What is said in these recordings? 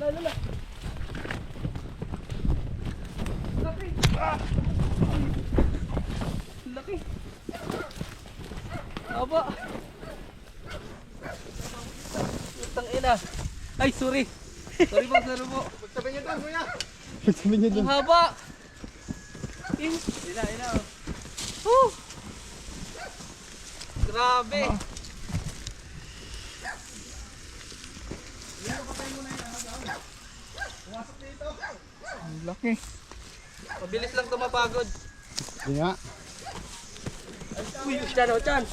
Lala. Laki. Laki. Aba. Utang ina. Ay, sorry. Sorry po. Magsabi niyo doon, kuya. Sabi niya Ang dun. haba. Ina. Woo. Grabe. Pumasok dito. Ang laki. Mabilis lang tumapagod. Di nga. Uy, chan.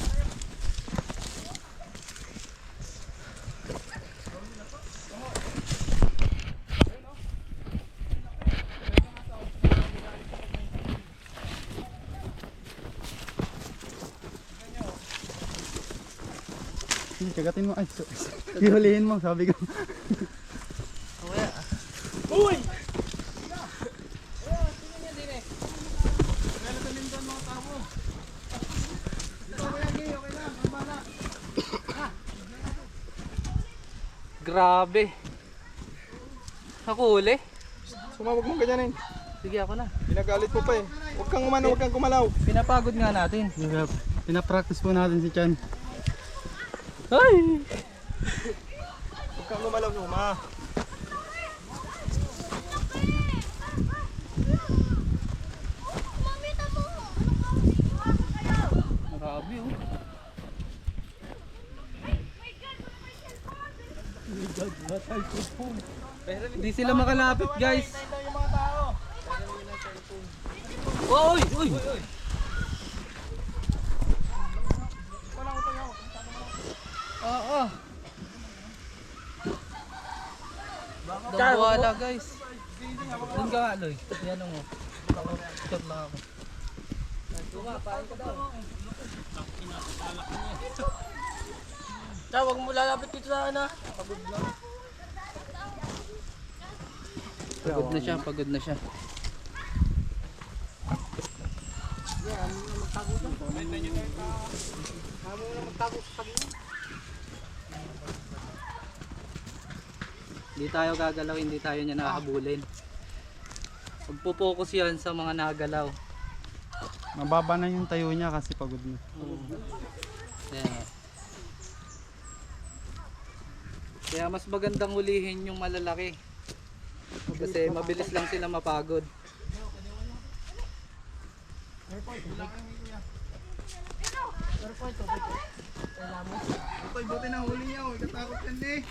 Sige, kagatin mo. Ay, hihulihin mo, sabi ko. Uy! Grabe. Ako uli. Sumawag mo ganyanin. Sige, ako na. Pinagalit mo pa eh. Huwag kang umano, huwag kang kumalaw. Pinapagod nga natin. Pinapractice po natin si Chan. Ay! Huwag kang gumalaw, Numa. Grabe oh. Hindi sila makalapit, guys. Yung mga tao. Uy! Oo. Daw wala, guys. Doon ka nga, Loy. Yan mo. Shot lang ako. Pain ka daw. Huwag mo lalapit dito sa akin, ha. Pagod lang. Pagod na siya. Hindi tayo gagalaw, hindi tayo niya nakahabulin. Magpo-focus yan sa mga nagalaw. Mababa na yung tayo niya kasi pagod na. Yan. Kaya mas magandang hulihin yung malalaki. Kasi mabilis lang sila mapagod. Buti na huli niya. Ikatakot yan eh.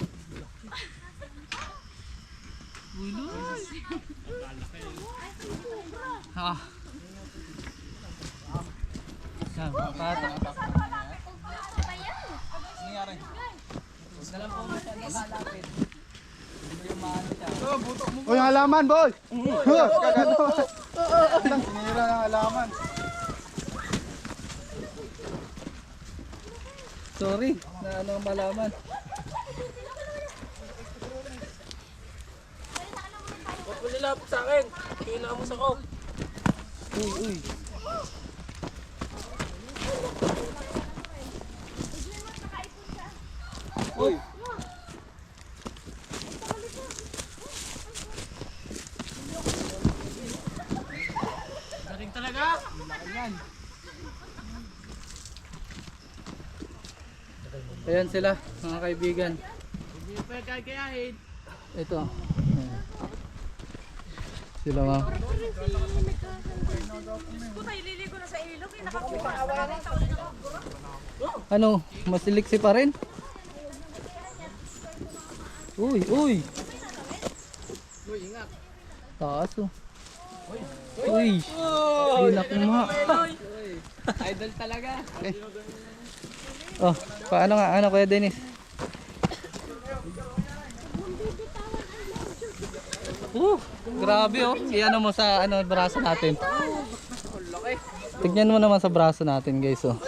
Ah. Yan, patak. Nangyari. Dalam po siya nakalapit. Medyo maano siya. Oh, buto mo. Uy, ang halaman, boy! Kagano. Sinira ng halaman. Sorry, na ano ang malaman. Huwag mo nilapit sa akin. Pinamos ako. Uy. Uy. Galing talaga. Ayan sila, mga kaibigan. Hindi mo pa kaya-kayahin. Ito. Sila nga. Puta, ililigo na sa ilog. Nakakuha ka na rin. Ano, masiliksi pa rin? Uy. Uy, ingat. taas oh. Uy. Inak mo. Idol talaga. Oh, paano nga? Ano Kuya Dennis? Grabe oh. Iano mo sa ano braso natin. Tignan mo naman sa braso natin, guys oh.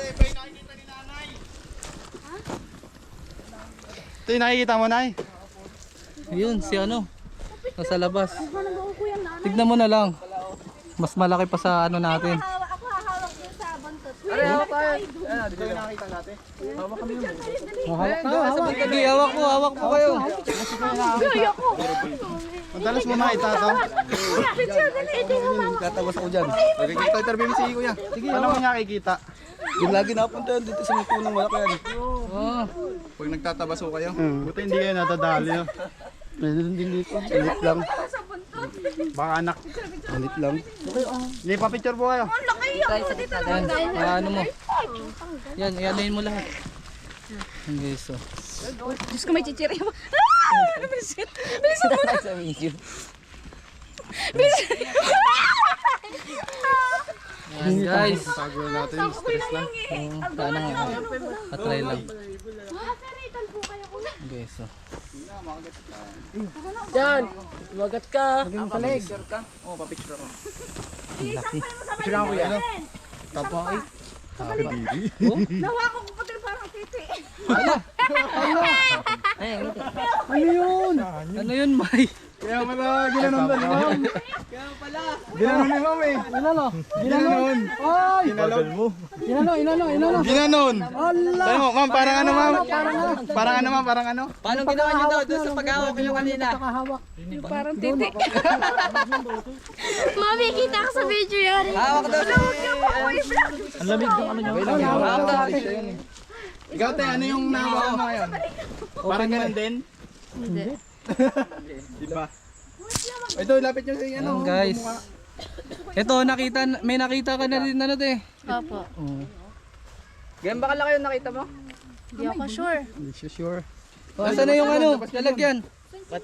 Ito yung nakikita mo, Nay. Yun, si ano. Nasa labas. Tignan mo na lang. Mas malaki pa sa ano natin. Ako hahawak din sa buntot. Are, hawak tayo. Dito yung nakita natin. Sige, hawak mo kayo. Madalas mo makita to. Tatabas ako dyan. Pagkikita yung interview si Kuya. Sige, ano mo nakikita? Yung lagi napunta yan dito sa may punong malaki yan. Oh. Pag nagtatabas ko kayo. Buti hindi kayo nadadali. No? Meron din dito. Ulit lang. Baka anak. Ulit lang. Hindi, pa-picture po kayo. Yan, ano mo. Yan, ianayin mo lahat. Yan guys, so. Diyos ko may chichiri mo. Bilisan mo na. Sa video. Yan guys. Tago natin yung stress lang. Sana nga. Patry lang. Guys, so. Yan. Magat ka. Picture ka? Oo, papicture ako. Picture ako kuya. Tapos ay. Nawakan ko pati parang titi. Ano yun? Ano yun, May? Kaya pala ginanon ba ni ma'am? Kaya pala. Ginanon ni ma'am eh. Ginanon. Ay! Ginanon mo. Ginanon. Ginanon. Sabi mo, ma'am, parang ano ma'am? Parang ano ma'am? Parang ano? Paano ginawa nyo daw doon sa pag-hawak nyo kanina? Parang titi. Mami, kita ka sa video yan. Hawak daw. Ang lamig ng ano niya. Hawak daw. Ikaw tayo, ano yung nahawakan mo ngayon? Parang ganun din? Hindi. Di ba? Ito, lapit nyo sa ano. Yan guys. Ito, may nakita ka na rin ano te. Opo. Ganyan ba kalaki yung nakita mo? Hindi ako sure. Hindi siya sure. Saan na yung ano? Lalagyan.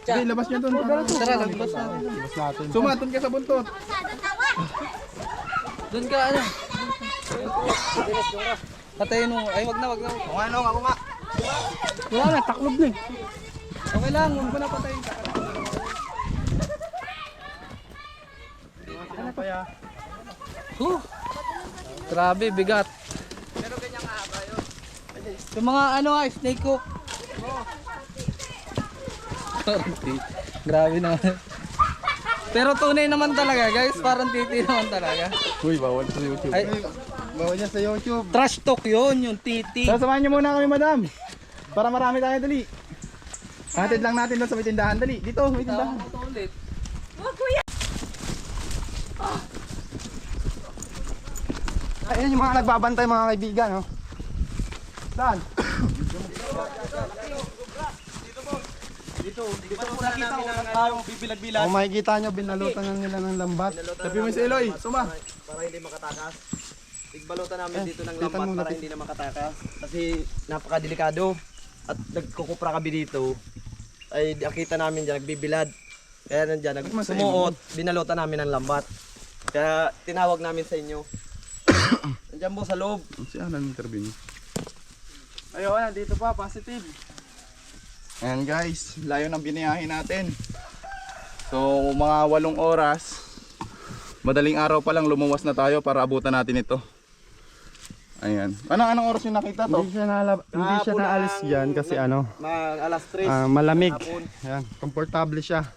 Sige, labas nyo doon. Tara, lagbas natin. Labas natin. Sumaton ka sa buntot. Doon ka ano? Patayin mo. Ay, wag na. Kung ano, ako nga. Wala na, taklob na eh. Okay lang, huwag mo na patayin ka. Grabe, bigat. Pero ganyan kahaba yun. Yung mga ano snake hook. Grabe naman. Pero tunay naman talaga guys, parang titi naman talaga. Uy, bawal sa YouTube. Ay, Bawal niya sa YouTube. trash talk yun, yung titi. Sasamahan niyo muna kami, madam. Para marami tayo, dali. Hatid lang natin doon sa may tindahan, dali. Dito, may tindahan. Ito ulit. Ayan yung mga nagbabantay, mga kaibigan, oh. Saan? Dito nakita ko ng tao bibilag-bilag. Kung makikita nyo, binalutan na nila ng lambat. Sabi mo si Eloy, suma. Para hindi makatakas. Tigbalutan namin dito ng titan lambat mo para natin. hindi na makatakas. Kasi napakadelikado. At nagkukupra kami dito. Ay nakita namin dyan, nagbibilad. Kaya nandyan, sumuot, binalutan namin ng lambat. Kaya tinawag namin sa inyo. Nandyan po sa loob. Si Alan interview niyo. Ayun, nandito pa, positive. Ayan guys, layo ng biniyahin natin. So mga 8 oras, madaling araw pa lang lumuwas na tayo para abutan natin ito. Ayan. Anong oras yung nakita to? Hindi siya naalis dyan kasi ano, Alas 3. malamig. hapon. Ayan, komportable siya.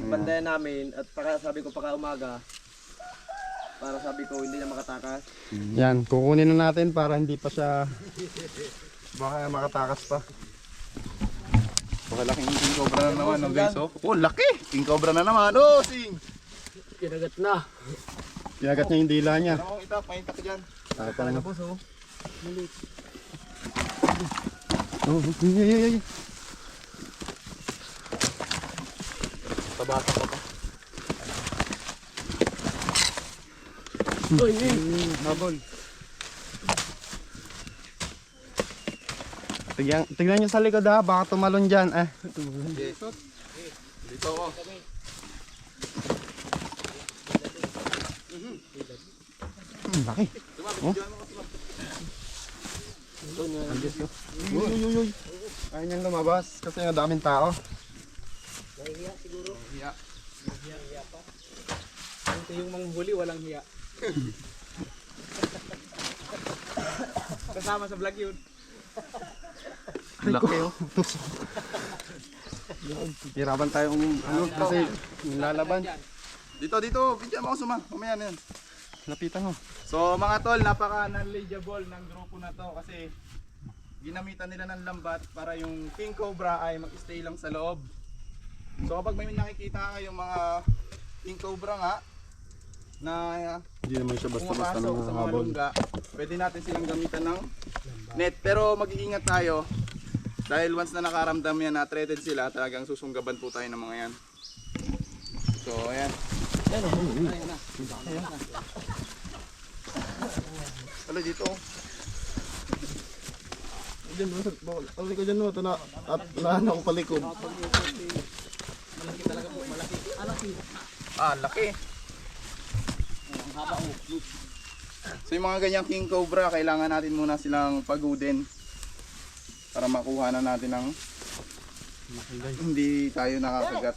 Bandayan namin at sabi ko pagka umaga. Para sabi ko hindi na makatakas. Yan, kukunin na natin para hindi pa siya baka makatakas pa. Baka laking king cobra na naman, no guys, oh. Oh, laki! King cobra na naman, oh, sing! Kinagat na. Kinagat niya yung dila niya. Ano kong itak, may itak dyan. Tapang na. Tapos oh. Oh, ay. Tabata pa pa. Habol. Tignan nyo sa likod ha, baka tumalon dyan. Dito ako. Laki. Oh. Uy. Ayaw niyang lumabas kasi ang daming tao. Hiya. Ito yung manghuli, walang hiya. Kasama sa vlog yun. Laki oh. Hirapan tayong ano kasi nilalaban. Dito, video mo ako suma. Mamaya na yan. lapitan mo. So mga tol, napaka-knowledgeable ng grupo na to kasi ginamitan nila ng lambat para yung king cobra ay mag-stay lang sa loob. So kapag may nakikita kayong mga king cobra nga na Hindi naman siya basta-basta pumapasok ng sa mga habol. lungga, pwede natin silang gamitan ng net. Pero mag-iingat tayo dahil once na nakaramdam yan na threatened sila, talagang susunggaban po tayo ng mga yan. So ayan. Wala dito. Diyan mo, paliko dyan mo. Ito na, at nahan ako palikod. Ah, laki. So yung mga ganyang king cobra, kailangan natin muna silang pagudin para makuha na natin ng hindi tayo nakakagat.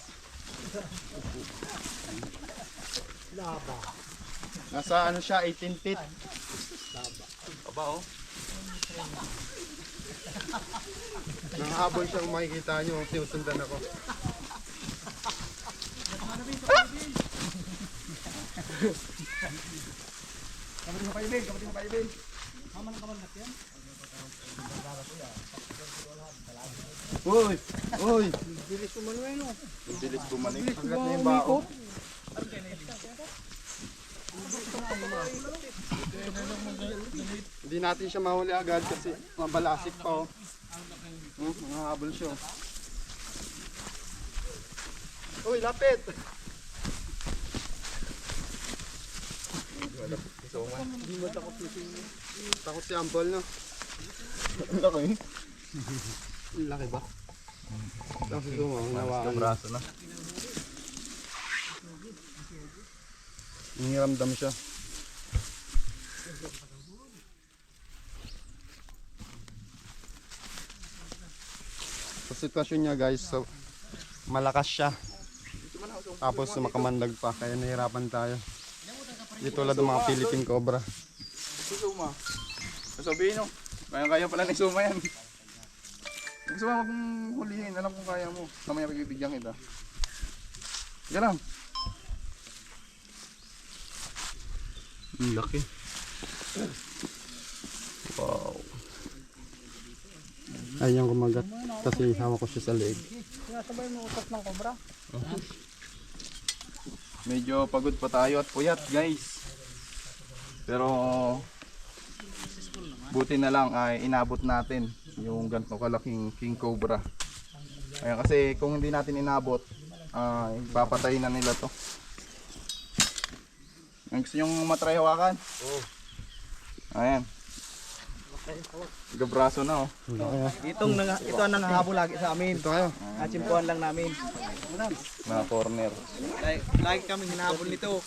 Nasa ano siya, 18 feet. Aba oh. Nakahabol siya kung makikita nyo. Sinusundan ako. Uy! Uy! Bilis bumalik. Hanggat niya yung bao. Hindi natin siya mahuli agad kasi mabalasik pa oh. Nakahabol siya. Uy, lapit! Takot si Ampol, no? Laki. Laki ba? Tapos si Suma, ang nawaan. Braso na. Nangiramdam siya. Sa sitwasyon niya guys, so, malakas siya. Tapos makamandag pa, kaya nahirapan tayo. Di tulad ng mga Philippine Cobra. Si Suma. Sasabihin no. Kaya pala ni Suma yan. Gusto mo akong hulihin. Alam kong kaya mo. Mamaya pagbibigyan kita. Sige lang. Ang laki. Wow. Ayaw kumagat kasi hawak ko siya sa leeg. Medyo pagod pa tayo at puyat guys. Pero buti na lang ay inabot natin yung ganito kalaking king cobra. Ayan, kasi kung hindi natin inabot, papatay na nila to. Ang gusto nyong matry hawakan? Oo. Ayan. Gabraso na oh. Ito ang nangahabol lagi sa amin. Ito kayo. Atsimpuan lang namin. Mga corner. Lagi kami hinahabol nito.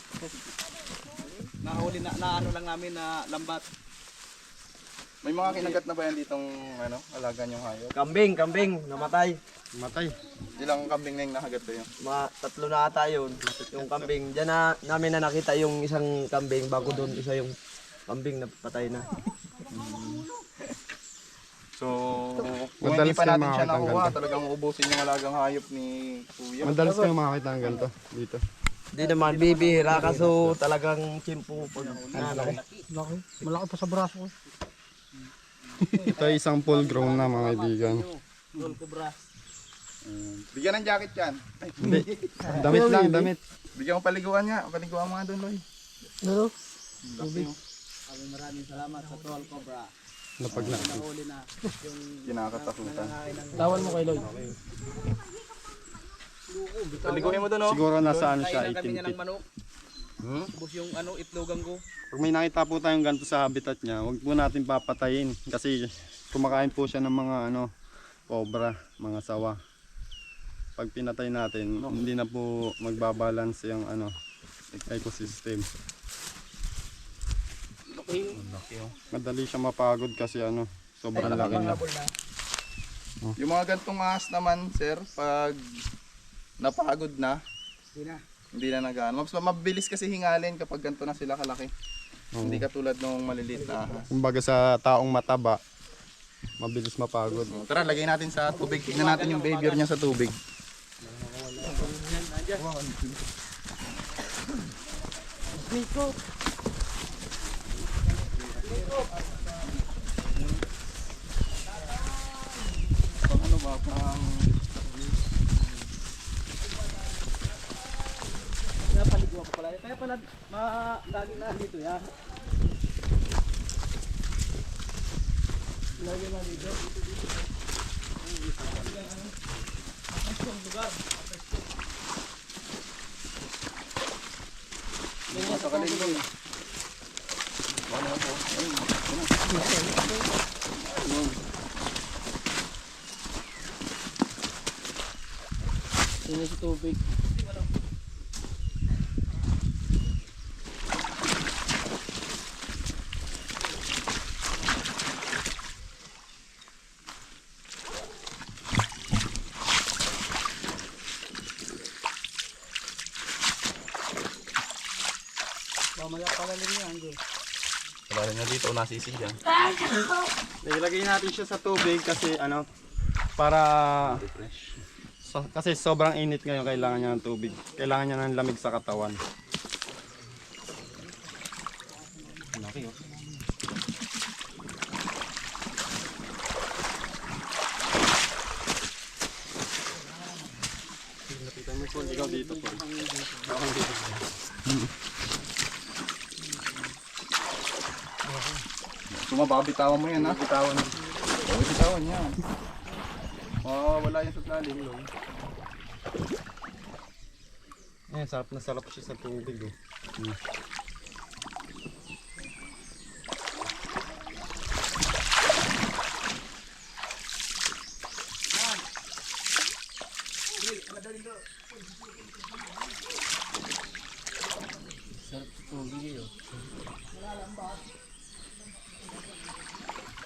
Nahuli na ano lang namin na lambat. May mga kinagat na ba yan ditong alaga nyong hayop? Kambing, namatay. Matay. Ilang kambing na yung nakagat sa'yo? Mga 3 na ata yun. Yung kambing. Diyan na namin na nakita yung isang kambing bago doon isa yung kambing na patay na. So, kung hindi Madalas pa kayo natin siya makakita ng nakuha, ganito. talagang ubusin yung alagang hayop ni Kuya. Madalas kayo makakita ng ganito dito. Hindi naman bibihira kaso talagang chimpo pag nanay. Malaki pa sa braso ko. Ito ay isang full grown na mga kaibigan. Bigyan ng jacket yan. Ay, Hindi. Damit lang, damit. bigyan mo paliguan nga. Paliguan mo nga doon, Loy. Ano? Laki oh. Maraming salamat sa Troll Cobra. Lapag na. Nahuli na Kinakatakutan. Tawan mo kay Lloyd. Paliguin mo doon, oh. Siguro nasa ano siya, Kainan kami 18 niya ng feet. manok. Bus yung itlogan ko. Pag may nakita po tayong ganito sa habitat niya, huwag po natin papatayin. Kasi kumakain po siya ng mga cobra, mga sawa. Pag pinatay natin, hindi na po magbabalance yung ecosystem. Madali siya mapagod kasi sobrang laki niya. Yung mga gantong ahas naman, sir, pag napagod na, hindi na nag-ano. Mas mabilis kasi hingalin kapag ganito na sila kalaki. Hindi katulad nung maliliit na ahas. Kumbaga sa taong mataba, mabilis mapagod. Tara, lagay natin sa tubig. Tingnan natin yung behavior niya sa tubig. Pang ano ba? Pang... Napaliguan ko pala. Kaya pala, lagi na dito yan. Lagi na dito. Sino sa tubig? Mamaya palalim yan, Jun. Wala rin niya dito, nasisig yan. Ilagay natin siya sa tubig kasi ano, para kasi sobrang init ngayon, kailangan niya ng tubig. Kailangan niya ng lamig sa katawan. Laki oh. Lapitan mo po, ikaw dito po. Ako dito. Suma, baka bitawan mo yan ha. Bitawan. Baka bitawan yan. Wala yan sa lalim. Eh, sarap na sarap siya sa tubig oh.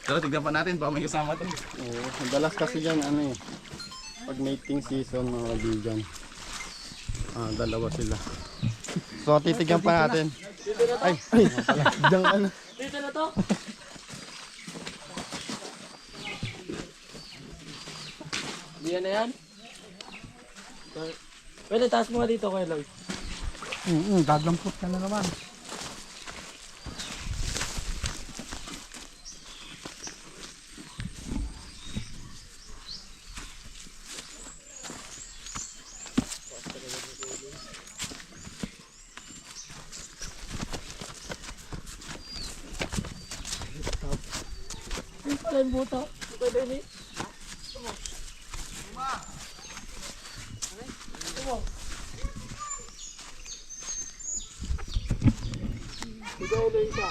Pero tignan pa natin, baka may kasama to. Oo, madalas kasi yan ano eh. Pag mating season mga kaibigan. Dalawa sila. So titigyan pa natin. Ay, diyan ka na. Dito na to. Diyan na yan. Pwede taas mo nga dito kay Lloyd. Dadampot ka na naman. Saan buta? Pwede ni. Ikaw na isa.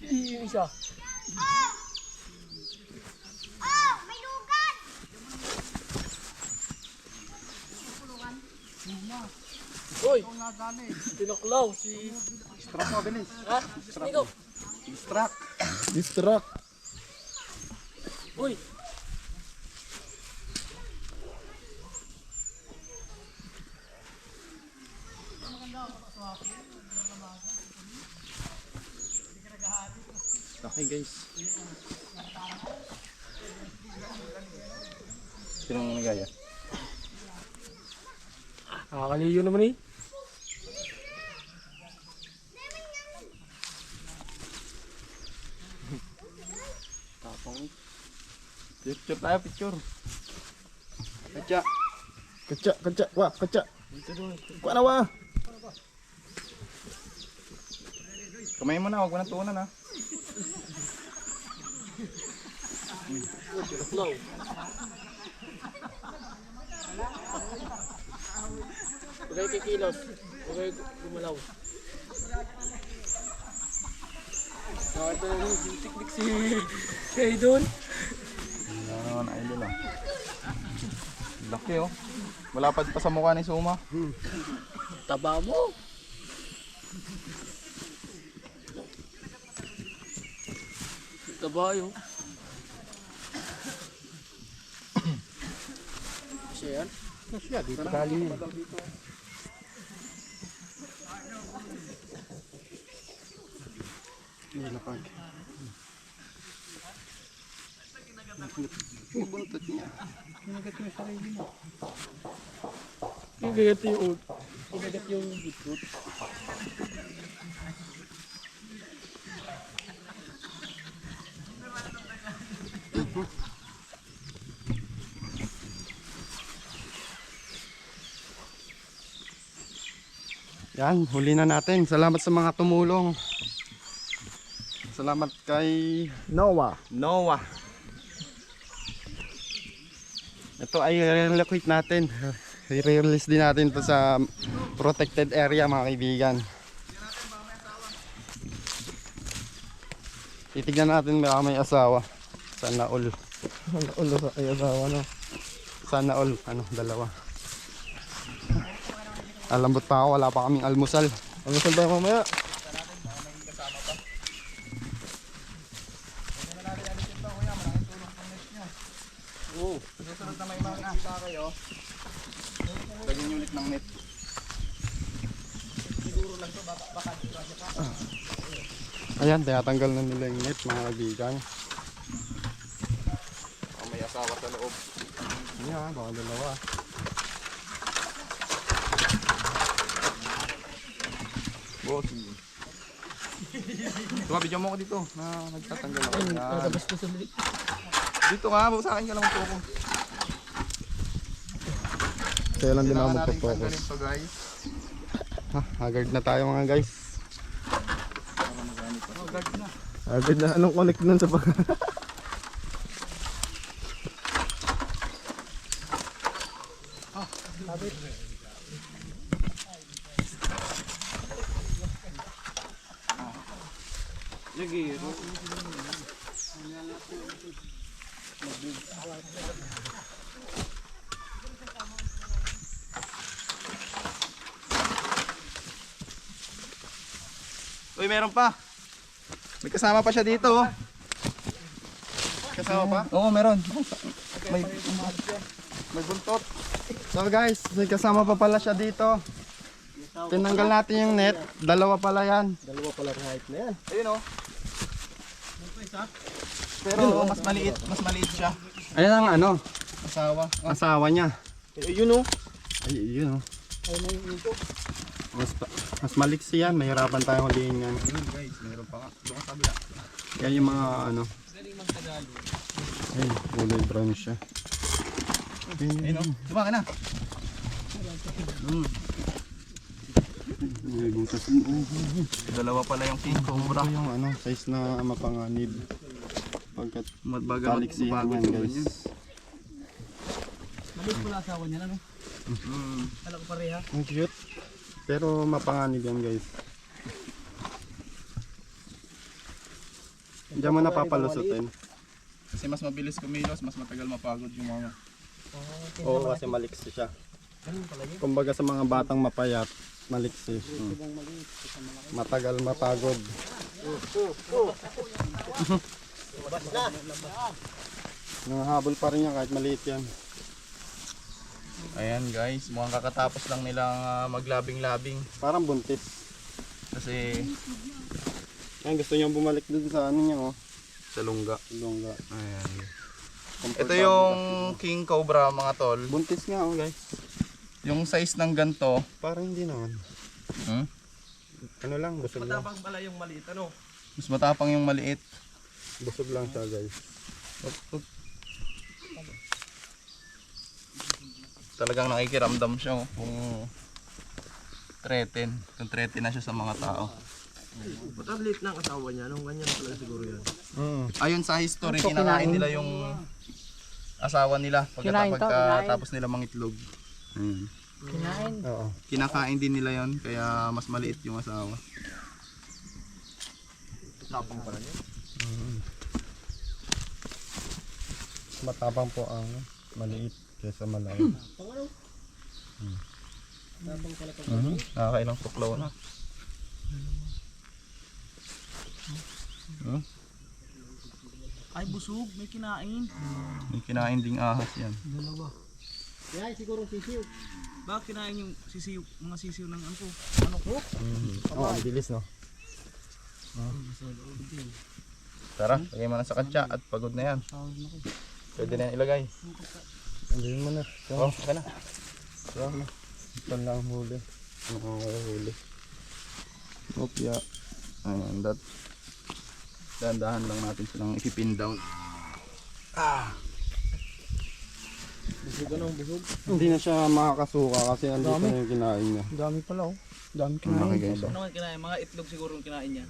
Yung isa. Uy! Tinaklaw si... Distract mo, bilis. Ha? Ikaw! Distract. Uy! Okay guys. Sino ang nagaya? Nakakaliyo naman eh. Picture tayo, picture. Kaca. Kaca. Wah, kaca. Kuha na wah. Kamay mo na, huwag mo nang tuunan ha. Flow. Huwag kayo kikilos. Huwag kayo gumalaw. Ito na yung technique si Aidon. Ano naman, idol ah. Laki oh. Malapad pa sa mukha ni Suma. Taba mo. Taba yun. Siya yan? Siya, dito galing. Nilapag. Yung buntot niya. Igagat yung beetroot. Yan, huli na natin. Salamat sa mga tumulong. Salamat kay Noah. ito ay relocate natin. I-release din natin to sa protected area mga kaibigan. Titignan natin baka may asawa. Sana all. Ay, asawa, no? Sana all. Dalawa. Alambot pa ako, wala pa kaming almusal. Almusal tayo mamaya. Susunod na may mga nakita kayo, lagyan nyo ulit ng net. Ayan, tinatanggal na nila yung net mga kaibigan. May asawa sa loob. Ayan, baka dalawa. Boss. Diba, bigyan mo ko dito na nagtatanggal ako. Yan. Dito nga, sa akin ka lang magpoko. Kaya lang din ako Kailangan natin magpo-focus. tanggalin to, guys. Haggard na tayo mga guys. Agad na, anong connect nun sa pag... Uy, meron pa. May kasama pa siya dito. Oh. Kasama pa? Oo, meron. May buntot. So guys, may kasama pa pala siya dito. Tinanggal natin yung net. Dalawa pala yan. Dalawa pala kahit na yan. Ayun oh. Pero mas maliit siya. Ayan ang Asawa. asawa niya. Yun, oh. Ay, yun oh. Mas maliksi yan. Mahirapan tayong huliin yan. Guys, meron pa nga. Doon sa kabila. Kaya yung mga ay, kulay brown siya. Ayun oh. Diba ka na? Uy, butas. Dalawa pala yung king cobra. Ito yung size na mapanganib. Pagkat Magbaga baliksihan yan guys. Maliit pala asawa niya, ano? Kala ko pareha. Ang cute. Pero mapanganib yan guys. Diyan mo napapalusutin. Kasi mas mabilis kumilos, mas matagal mapagod yung mga. Oo, kasi maliksi siya. Kumbaga sa mga batang mapayat, maliksi. Matagal mapagod. Nangahabol pa rin yan kahit maliit yan. Ayan guys, mukhang kakatapos lang nilang maglabing-labing. Parang buntis. Kasi Ayan, gusto niyang bumalik dun sa ano niya, oh. sa lungga. Lungga. Ayan. Ito Comfortable yung kasi. king cobra mga tol. Buntis nga, oh guys. Yung size ng ganto. Parang hindi naman. Ano lang, busog lang. Matapang pala yung maliit, ano? Mas matapang yung maliit. Busog lang siya guys. Talagang nakikiramdam siya oh, kung threaten na siya sa mga tao. Ba't ang liit ng asawa niya? Anong ganyan pala siguro yan? Ayon sa history, kinakain nila yung asawa nila pagkatapos nila mangitlog. Kinain. Oo. Kinakain din nila yon kaya mas maliit yung asawa. Tapang pala niya. Matapang po ang maliit kaysa malaki. Nakakailang tuklaw na. Ay, busog. May kinain. May kinain ding ahas yan. Dalawa. Yan, siguro sisiw. Bakit kinain yung sisiw, mga sisiw ng ano ko? Oo, ang bilis no. Tara, lagay mo na sa kantsa at pagod na yan. Pwede na yan ilagay. Andiyan mo na. Oh, okay na. Sarap na. Ito lang ang huli. Nakakahuli. Opya. Ayan, dahan-dahan lang natin silang ikipin down. Busog, ano? Busog. Hindi na siya makakasuka kasi andito na yung kinain niya. Dami pala, oh. Dami Malaki guys. Ano naman kinain? Mga itlog siguro yung kinain niya.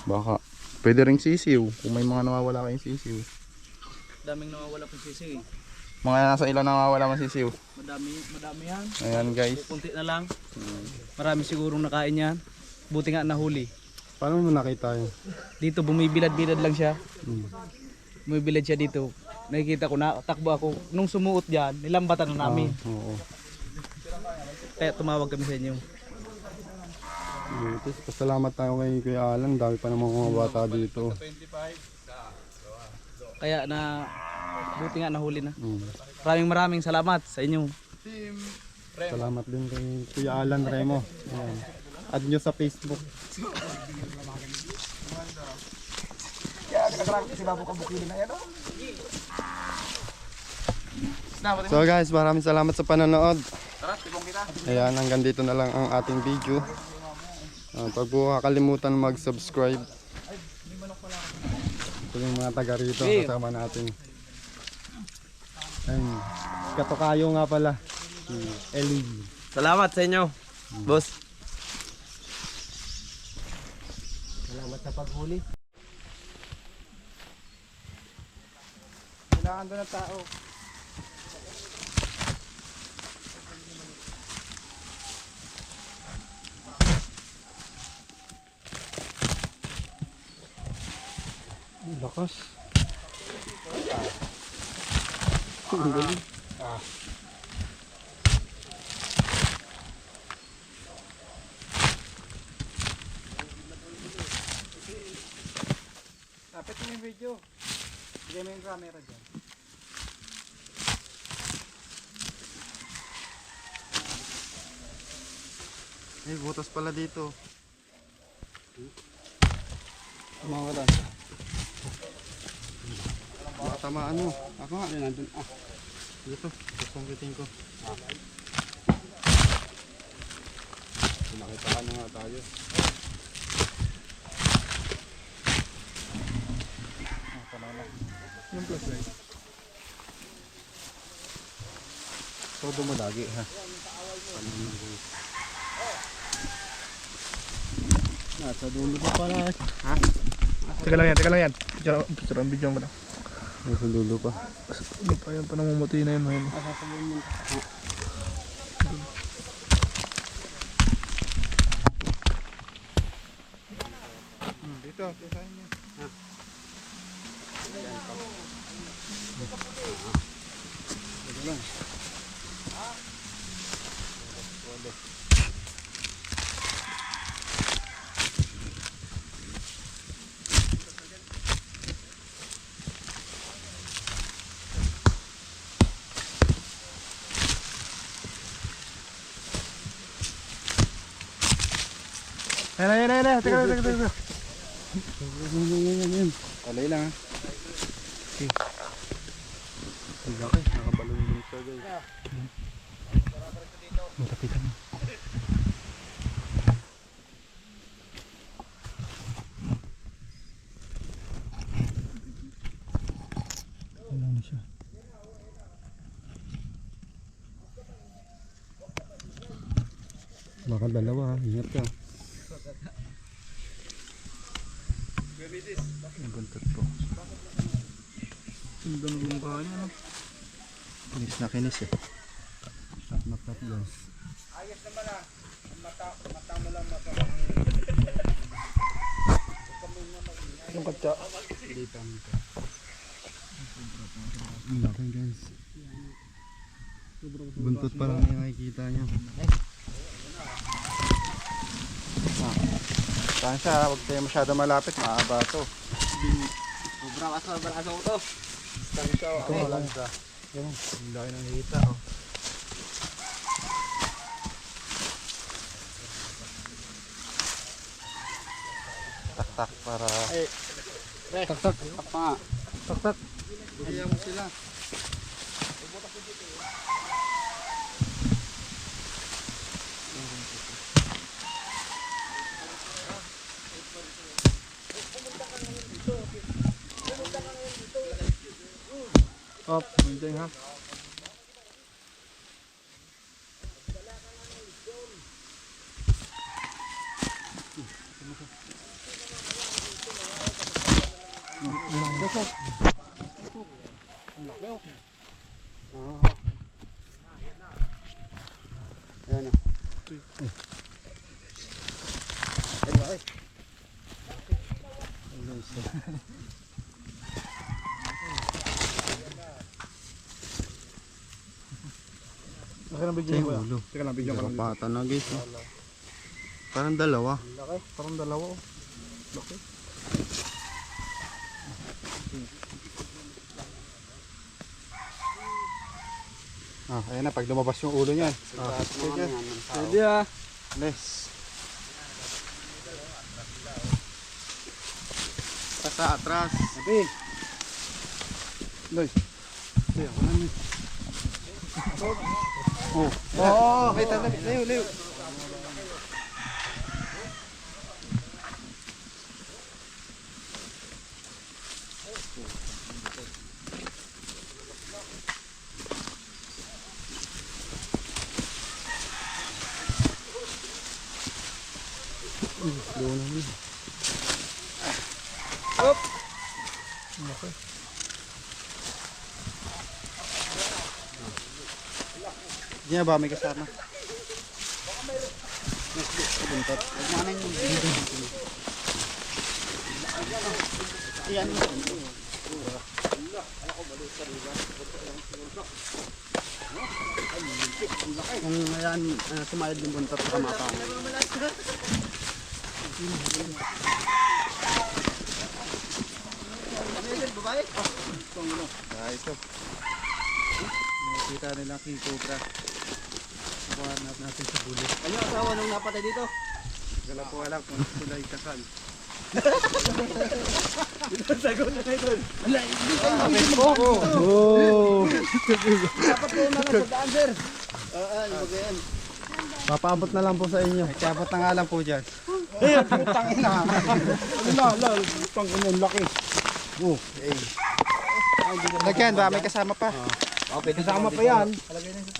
Baka. Pwede ring sisiw. Kung may mga nawawala kayong sisiw. Daming nawawala pang sisi. Mga nasa ilan nawawala ng sisiw. Madami yan. Ayan guys. Kunti na lang. Marami sigurong nakain yan. Buti nga nahuli. Paano mo nakita yun? Dito bumibilad-bilad lang siya. Bumibilad siya dito. Nakikita ko na, takbo ako. Nung sumuot dyan, nilambatan na namin. Oo. Kaya tumawag kami sa inyo. Pasalamat tayo kay Kuya Alan. Dami pa namang mga bata dito. Kaya na, buti nga nahuli na. Maraming salamat sa inyo. Salamat din kay Kuya Alan Remo. Ayan. Add nyo sa Facebook. So guys, maraming salamat sa panonood. Ayan, hanggang dito na lang ang ating video. Pag po kakalimutan mag-subscribe. Ito yung mga taga rito kasama natin. Ayun, katokayo nga pala. Si Ellie. Salamat sa inyo, boss. Salamat sa paghuli. Kailangan doon ng tao. Lakas. Lapit mo yung video. Bigay mo yung camera dyan. Ay, butas pala dito. Mga ka doon. Baka tamaan mo. Ako nga. Ay, nandun. Dito. Susungkitin ko. Nakita ka na nga tayo. Yung flashlight. Todo mo lagi ha. Nasa dulo pa pala. Teka lang yan. Picture ang video ko na. Nasa dulo pa. Ano pa yan, panamumuti na yun. Dito. Sa inyo. Ayan. Teka. Talay lang ha. Ang laki. Nakabalong din siya guys. Malapitan mo. Wala na siya. Baka dalawa ha. Ingat ka. Ang buntot po. Ang ganda ng mukha niya, no? Kinis na kinis eh. Stop na stop guys. Yung katsa. Ang laki guys. Buntot pa lang yung nakikita niya. Saan siya? Huwag tayo masyado malapit. Maaba to. Sobrang aso ko to. Ito wala siya. Ang laki ng hita oh. Tak para... Tak. Tak. Kaya mo sila. Up. Nandiyan ha. Laki ng bigyan ko. Teka lang, bigyan ko lang. Pata na guys. Oh. Parang dalawa. Laki, parang dalawa. Oh. Laki. Ayan na, pag lumabas yung ulo niyan. Pwede ah. Let's. Sa atras. Sabi. Loy. Kaya ko lang. Oh, okay, tanda. Layo. Diyan ba may kasama? Sumayad yung buntot sa kamata. Ito. Nakikita nilang king cobra. Kuha natin sa bulo. Ano ang asawa nung napatay dito? Wala po alam kung sila ikasal. Sagot na ito. Oh! Dapat ko na lang sa daan, sir. Magayan. Papaabot na lang po sa inyo. Kabot na nga lang po dyan. Putang ina. Putang ina, laki. Oh, lagyan ba? May kasama pa. Kasama pa yan.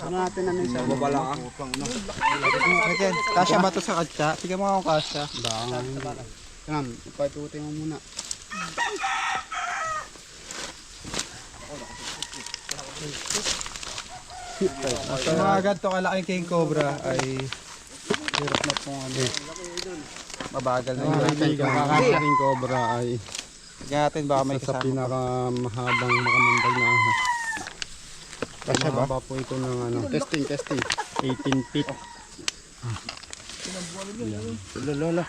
Ano natin ano yung sa babala? Lagyan. Kasya ba ito sa katsa? Sige mo akong kasya. Kanam, ipatutin mo muna. Sa mga ganito kalaking king cobra ay hirap na pong ano. Mabagal na Ang yun. kaibigan, kakaking cobra ay Lagyan natin baka may isa sa kasama. pinakamahabang makamandag na ahas. Kasya ba? Mahaba po ito ng ano. Testing. 18 feet. Lola.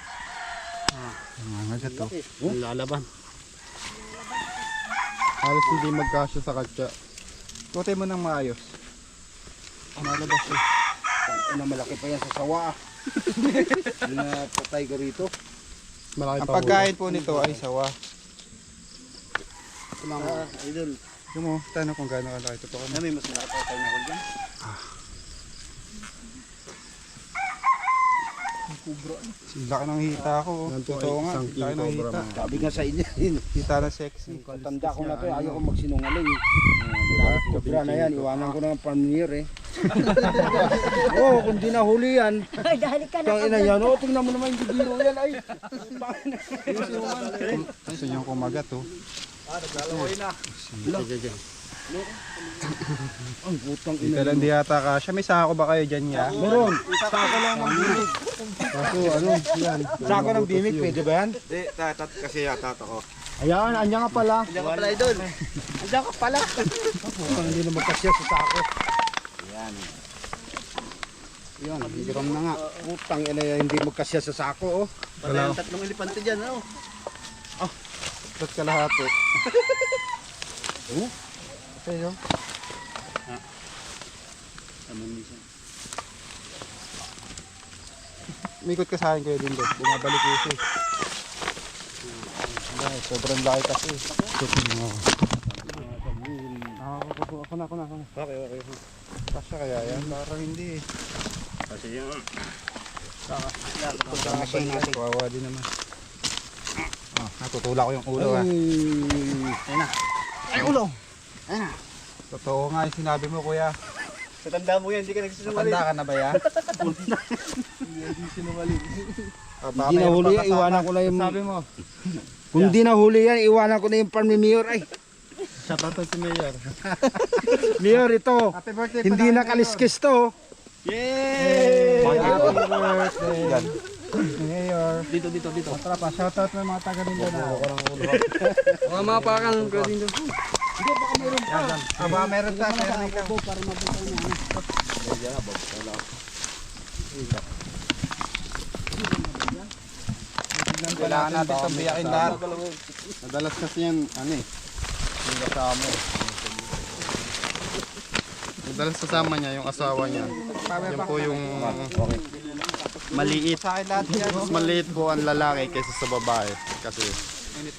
Mga gato. Lalaban. Halos hindi magkasya sa katsa. Kutin mo ng maayos. Malabas eh. Ano malaki pa yan sa sawa. Hindi na patay ka rito. Malaki Ang pa pagkain po nito ay sawa. Idol. Yung mo, tanong kung gaano kalaki ito po. May mas malaki pa tayo na huli dyan. Laki ng hita ko. Yan po ay Totoo nga. isang Laki king ng cobra, hita. mga Sabi nga sa inyo. Hita na sexy. Tanda ko na to. Ayaw ko magsinungaling. Lahat kobra na yan. Iwanan ko na ng premier eh. Oo, kung di nahuli yan. Dahil ka na. Tangina yan. Oo, tingnan mo naman yung bibiro yan ay. Gusto nyo kumagat oh. Naglalaway na. Sige. Ang putang Dito ina. lang di yata kasya. May sako ba kayo dyan ya? Meron. Sako lang ng bimig. Kaso ano, yan. Sako ng bimig. Pwede ba yan? Hindi, kasi yata ako. Ayan, andyan ka pala. Andiyan ka pala idol. Andiyan ka pala. Putang hindi na magkasya sa sako. Yan, hiram na nga. Putang ina yan. Hindi magkasya sa sako oh. Wala. Tatlong elepante dyan oh. Ba't kalahati? Okay yun. Umikot ka sa akin kayo din doon. Bumabalik ko siya. Sobrang laki kasi. Ako na. Okay. Kasya kaya yan? Parang hindi eh. Kasi yung Pagkamasya natin. Kawawa din naman. Natutula ko yung ulo ah. ay ulo. Totoo nga yung sinabi mo kuya. Sa tanda mo yan, hindi ka nagsisinungaling. Matanda ka na ba yan? Hindi sinungaling. Ah, Hindi nahuli, iwanan ko na yung... Sabi mo. Kung di nahuli yan, iwanan ko na yung farm ni Mayor. Ay, Shoutout to si Mayor. Mayor, ito. Happy birthday Hindi na kaliskis to. Yay! Happy birthday. Mayor. Dito. Tara pa, shoutout mo yung mga taga Mindanao. Mga mapakan ko dito. Aba, meron ta. Meron ikaw. Kailangan natin itong biyakin lahat. Madalas kasi yan, ano eh, yung kasama. Madalas kasama niya yung asawa niya. Yan po yung maliit. Sa akin lahat yan. Mas maliit po ang lalaki kaysa sa babae. Kasi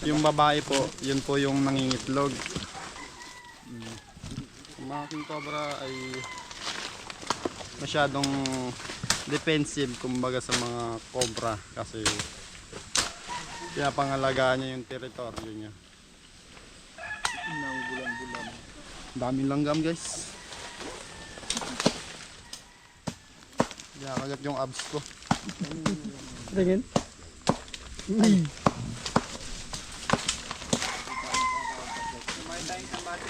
yung babae po, yun po yung nangingitlog. Ang mga king cobra ay masyadong defensive kumbaga sa mga cobra kasi pinapangalagaan niya yung teritoryo niya. Daming langgam guys. Kagat yung abs ko. Tingin. Kumain tayong kambati.